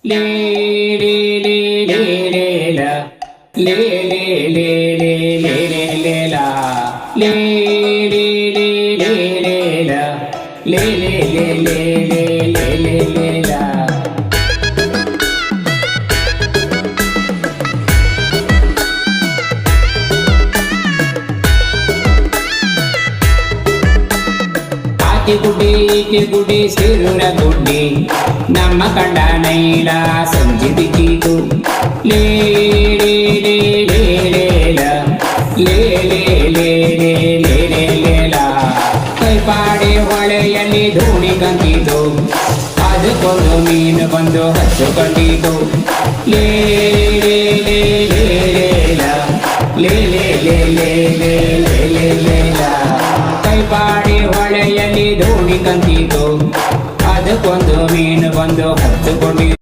ಲೇ ಲೇ ಲೇ ಲೇ ಲೇ ಲ ಲೇ ಲೇ ಲೇ ಲೇ ಲೇ ಲೇ ಲೇ ಲ ಲೇ ಲೇ ಲೇ ಲೇ ಲೇ ಲ ಲೇ ಲೇ ಲೇ ಲೇ ಲೇ ಲೇ ಲೇ ಲೇ ಲ ಗುಡ್ಡೆ ಈಕೆ ಗುಡ್ಡೆ ಸೇರುರ ಗುಡ್ಡೆ ನಮ್ಮ ಕಂಡ ನೈಲ ಸಂಜೆ ಬಿದ್ದಿತು ಲೇ ಲೇ ಲೇ ಲೇ ಲೇ ಲ ಲೇ ಲೇ ಲೇ ಲೇ ಲೇ ಲೇ ಲೇ ಲ ಕೈಪಾಡೆ ಹೊಳೆಯಲ್ಲಿ ದೋಣಿ ಕಂತಿತು ಅದಕ್ಕೊಂದು ಮೀನು ಬಂದು ಹಚ್ಚಿಕೊಂಡಿತು ಲೇ ಲೇ ಲೇ ಲೇ ಲೇ ಲ ಲೇ ಲೇ ಲೇ ಲೇ ಲೇ ಲೇ ಲೇ ಲೇ ಲ ಕೈಪಾಡಿ ಹೊಳೆಯಲ್ಲಿ ದೋಣಿ ಕಂತಿತು ಅದಕ್ಕೊಂದು ಮೀನು ಬಂದು ಹಚ್ಚಿಕೊಂಡಿತು